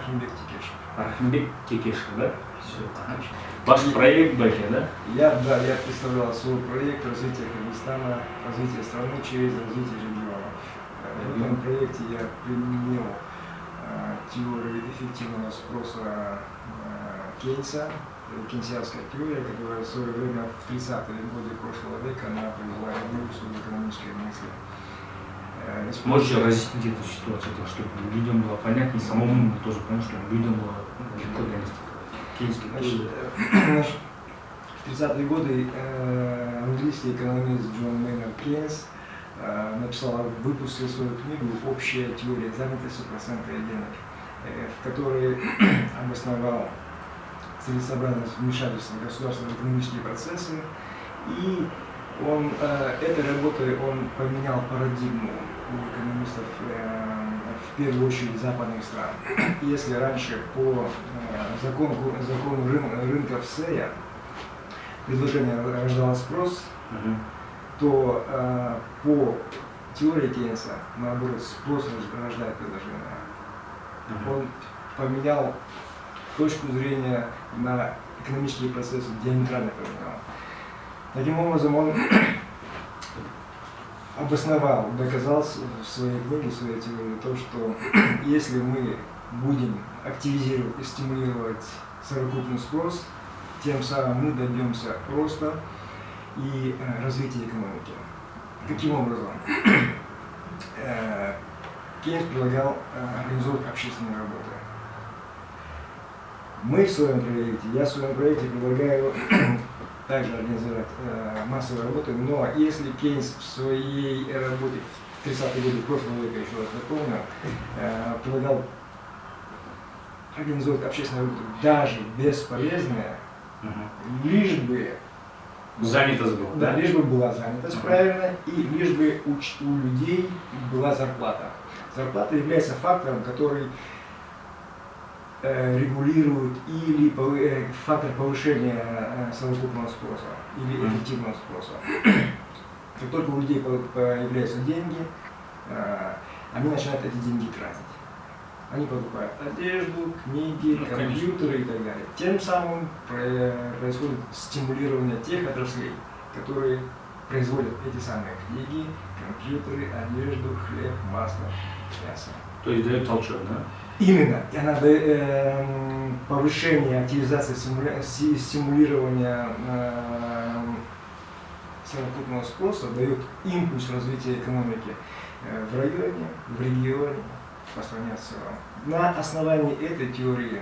Архимбек Текешев. Архимбек Текешев, да? Все. Ваш проект Баке, да? Я представлял свой проект развития Кыргызстана, развития страны через развитие регионов. В этом проекте я применил теорию эффективного спроса Кейнса, кейнсианская теория, которая в свое время в 30-е годы прошлого века она произвела революцию в экономической мысли. Можете разъяснить эту ситуацию, чтобы людям было понятнее, самому мы тоже поняли, что людям было легко донести. Значит, в 30-е годы английский экономист Джон Мейнард Кейнс выпустил свою книгу «Общая теория занятости, процента и денег», в которой обосновал целесообразность вмешательства государства в экономические процессы, и этой работой он поменял парадигму у экономистов в первую очередь западных стран. Если раньше по закону рынка Всея предложение рождало спрос, то по теории Кейнса, наоборот, спрос рождает предложение. Он поменял точку зрения на экономические процессы, диаметрально поменял. Таким образом, он обосновал, доказал в своей книге, в своей теории, то, что если мы будем активизировать и стимулировать совокупный спрос, тем самым мы добьемся роста и развития экономики. Каким образом? Кейнс предлагал организовать общественные работы. Мы в своем проекте, я в своем проекте предлагаю также организовать массовые работы, но если Кейнс в своей работе в 30-е годы прошлого века, еще раз напомню, предлагал организовать общественные работы даже бесполезные, лишь бы занятость была. Да, лишь бы была занятость правильно, и лишь бы у людей была зарплата. Зарплата является фактором, который регулирует или фактор повышения совокупного спроса или эффективного спроса. Как только у людей появляются деньги, они начинают эти деньги тратить. Они покупают одежду, книги, компьютеры и так далее. Тем самым происходит стимулирование тех отраслей, которые производят эти самые книги, компьютеры, одежду, хлеб, масло, мясо. То есть дает толчок, да? Именно. И она повышение активизации, стимулирования совокупного спроса дает импульс развития экономики в районе, в регионе, по стране в целом. На основании этой теории,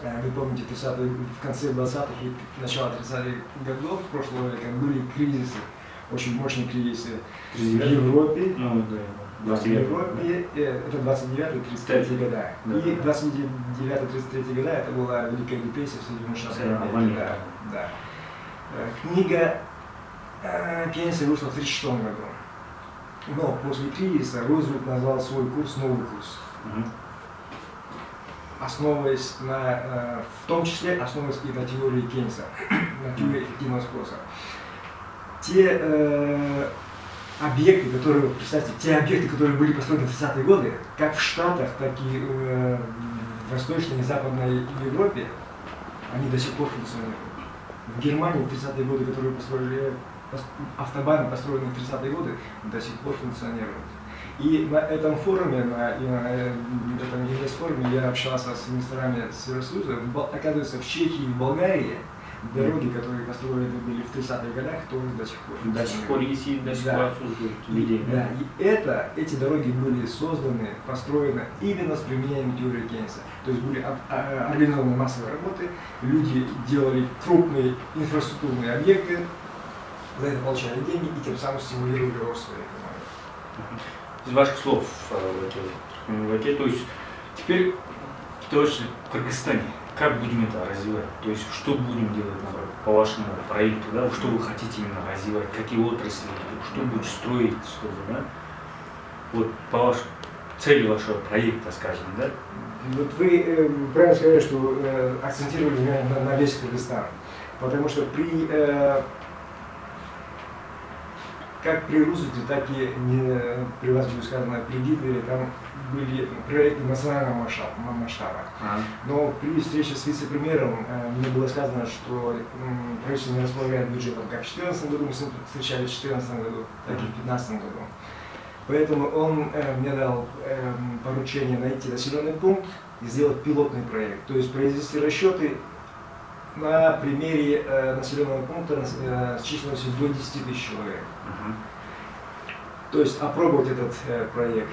вы помните, в конце 20-х и начало 30-х годов прошлого века были кризисы, очень мощные кризисы в Европе. В Европе это 29-33 года. И 29-33 года это была Великая депрессия в Соединенных Штатах Америки. Да. Книга Кейнса вышла в 1936 году. Но после кризиса Рузвельт назвал свой курс «Новый курс», основываясь в том числе основываясь и на теории Кейнса, на теории эффективного спроса. Те объекты, которые были построены в 30-е годы, как в Штатах, так и в Восточной и Западной Европе, они до сих пор функционируют. В Германии в 30-е годы, которые построили автобаны, построенные в 30-е годы, до сих пор функционируют. И на этом форуме, на этом ЕС-форуме я общался с министрами Евросоюза. Оказывается, в Чехии и в Болгарии дороги, которые построены были в 30-х годах, тоже до сих пор функционируют. До сих пор есть, до сих пор обслуживают людей. Да, и эти дороги были созданы, построены именно с применением теории Кейнса. То есть были организованы массовые работы, люди делали крупные инфраструктурные объекты, за это получали деньги и тем самым стимулировали рост своей экономики. Из ваших слов, Ваке, то есть теперь точно в Кыргызстане, как будем это развивать? То есть что будем делать по вашему проекту, да? Что вы хотите именно развивать, какие отрасли, что будете строить, чтобы, да? Вот по вашей цели вашего проекта, скажем, да? Вот вы правильно сказали, что акцентировали на весь Кыргызстан, потому что при как при Рузвельте, так и не, при вас будет сказано при Гитлере, там были проекты национального масштаба. Но при встрече с вице-премьером мне было сказано, что правительство не располагает бюджетом как в 2014 году, мы встречались в 2014 году, так и в 2015 году. Поэтому он мне дал поручение найти населенный пункт и сделать пилотный проект, то есть произвести расчеты на примере населенного пункта с численностью до 10 тысяч человек. То есть опробовать этот проект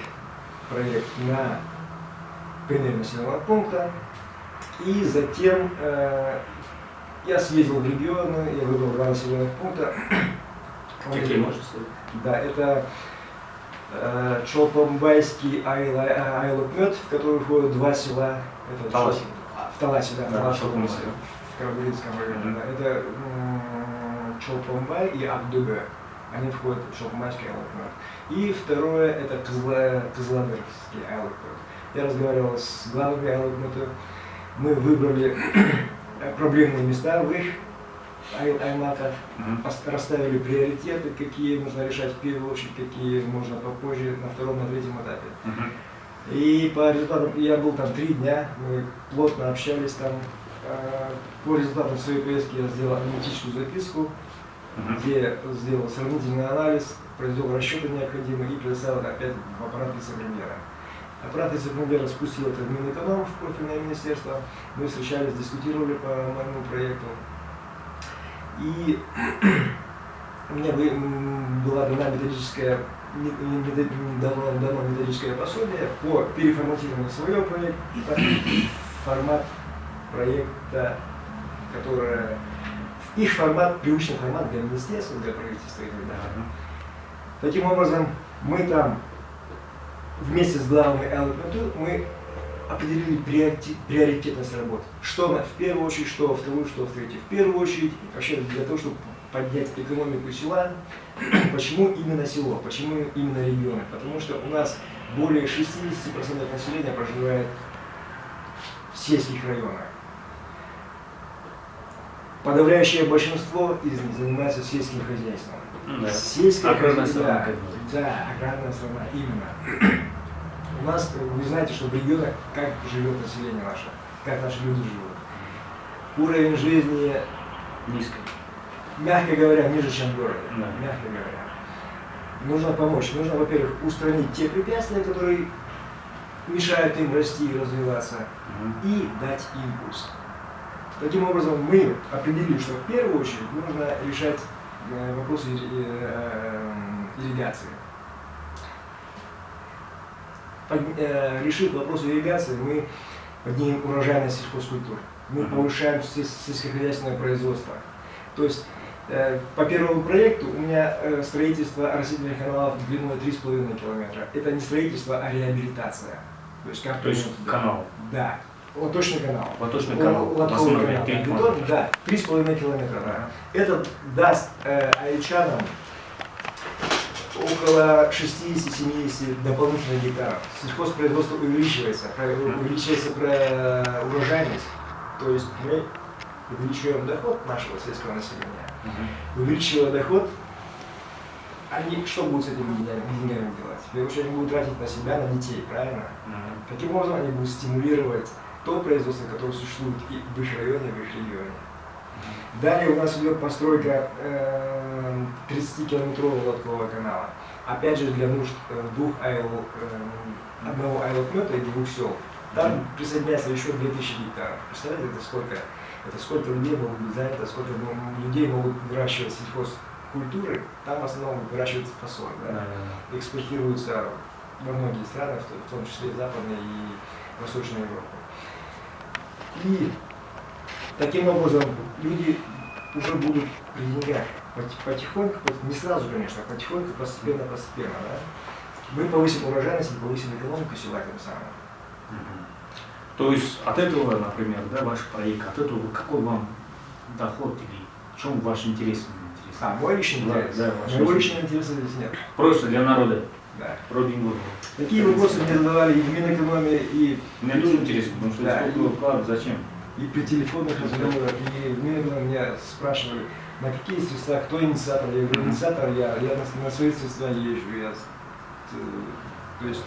на примере населенного пункта. И затем я съездил в регионы, я выбрал 2 населенных пункта. Какие можете сказать? Да, это Чолпомбайский Айлок-Мед, в который входят 2 села. Это Таласе. В Таласе, да, Да, Таласе, Чолпомбай. в Карабулинском районе. Да. Это Чолпомбай и Акдубе. Они входят в Чолпомбайский Айлок-Мед. И второе это Кызыламырский Айлок-Мед. Я разговаривал с главами Айлок-Меда. Мы выбрали проблемные места в их аймаках, расставили приоритеты, какие нужно решать в первую очередь, какие можно попозже, на втором, на третьем этапе. И по результатам, я был там 3 дня, мы плотно общались там. По результатам своей поездки я сделал аналитическую записку, где сделал сравнительный анализ, произвел расчеты необходимые и предоставил опять в аппарат вице-премьера. Аппарат вице-премьера спустил это в Минэконом, в профильное министерство. Мы встречались, дискутировали по моему проекту. И мне была дана дано методическое пособие по переформатированию своего проекта и формат проекта, который их формат, привычный формат для министерства, для правительства и так далее. Таким образом, мы там вместе с главами ЛНП мы определили приоритетность работы. Что в первую очередь, что во вторую, что в третью. В первую очередь, вообще для того, чтобы поднять экономику села. Почему именно село? Почему именно регионы? Потому что у нас более 60% населения проживает в сельских районах. Подавляющее большинство из них занимается сельским хозяйством. Да. Сельское аграрная хозяйство, страна. да, аграрная страна, именно. У нас, вы знаете, что в регионах как живет население наше, как наши люди живут. Уровень жизни, Низко. мягко говоря, ниже, чем в городе. Да. Мягко говоря. Нужно помочь. Нужно, во-первых, устранить те препятствия, которые мешают им расти и развиваться, и дать импульс. Таким образом, мы определили, что в первую очередь нужно решать вопросы ирригации. Решив вопрос ирригации, мы поднимем урожайность сельхозкультур. Мы повышаем сельскохозяйственное производство. То есть по первому проекту у меня строительство растительных каналов длиной 3,5 километра. Это не строительство, а реабилитация. То есть, как канал. Да. Лоточный канал. Лоточный канал. Лотковый канал. Бетон, да, 3,5 километра. Да. Это даст айчанам около 60-70 дополнительных гектаров. Сельхозпроизводство увеличивается урожайность. То есть мы увеличиваем доход нашего сельского населения. Увеличивая доход, они что будут с этими деньгами делать? В первую очередь они будут тратить на себя, на детей, правильно? Таким образом они будут стимулировать то производство, которое существует и в их районе, в их регионе. Далее у нас идет постройка 30-километрового лоткового канала. Опять же для нужд одного айлокмета и 2 сел. Там присоединяется еще 2000 гектаров. Представляете, это сколько людей могут быть занято, сколько людей могут выращивать сельхозкультуры. Там в основном выращивают фасоль, да? Экспортируется во многие страны, в том числе Западной и Восточной Европы. И таким образом люди уже будут при деньгах потихоньку, не сразу, конечно, а потихоньку, постепенно, да? Мы повысим урожайность и повысим экономику села тем самым. То есть от этого, например, да, ваш проект, от этого какой вам доход или в чем ваш интерес? Мой личный интерес? Да, моего личного интереса здесь нет. Просто для народа. Да. Родин. Такие вопросы мне задавали и в Минэкономии, и мне тоже интересно, потому что да, сколько вклад, зачем? И при телефонных разговорах, и в Минэкономии меня спрашивали, На какие средства, кто инициатор? Я говорю, инициатор я на свои средства езжу. То есть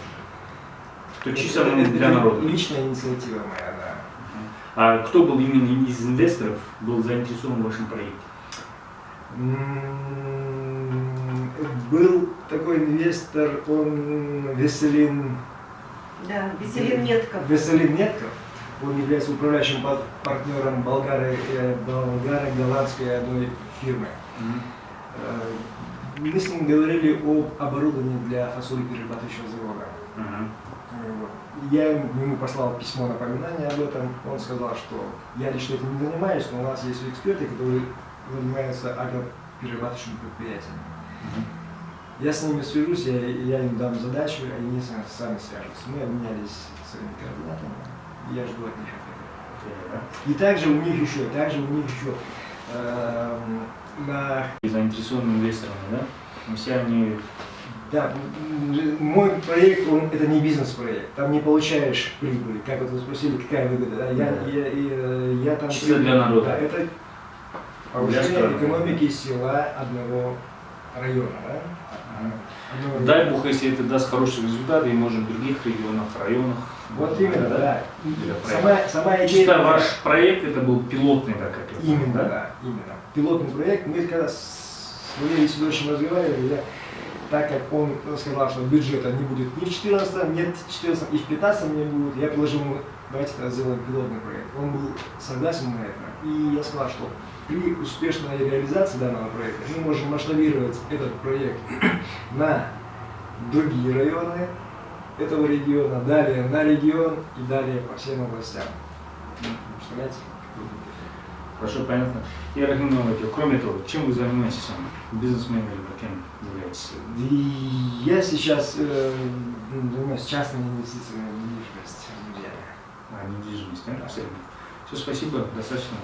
То чисто это для народа. личная инициатива моя, да. А кто был именно из инвесторов был заинтересован в вашем проекте? Был такой инвестор, он Веселин Да, Веселин Нетков. Веселин Нетков. Он является управляющим партнером болгаро-голландской одной фирмы. Мы с ним говорили об оборудовании для фасолеперерабатывающего завода. Вот. Я ему послал письмо напоминания об этом. Он сказал, что я лично этим не занимаюсь, но у нас есть эксперты, которые занимаются агроперерабатывающими предприятиями. Я с ними свяжусь, я им дам задачу, они сами свяжутся. Мы обменялись своими координатами, и я жду от них ответа. И также у них еще Заинтересованными инвесторами, да? Но все они... Да, мой проект, это не бизнес-проект, там не получаешь прибыли, как вот вы спросили, какая выгода, да? Я там... Чисто для народа. Да, это повышение экономики села одного района, да? Дай бог, если это даст хороший результат, и может в других регионах, районах. Вот именно, да. Сама идея... Чисто ваш проект это был пилотный, да, как это? Именно, да, именно. Пилотный проект. Мы когда с Валерием Сидоровичем разговаривали, так как он сказал, что бюджета не будет ни в 2014, нет в 2014 и в 2015 не будет, я предложил ему, давайте тогда сделаем пилотный проект. Он был согласен на это. И я сказал, что при успешной реализации данного проекта мы можем масштабировать этот проект на другие районы этого региона, далее на регион и далее по всем областям. Представляете? Хорошо, понятно. И Рахим Новаков, кроме того, чем вы занимаетесь сами? Бизнесменом или кем являетесь? И я сейчас занимаюсь частными инвестициями в недвижимость. Недвижимость, да? Все, спасибо, достаточно.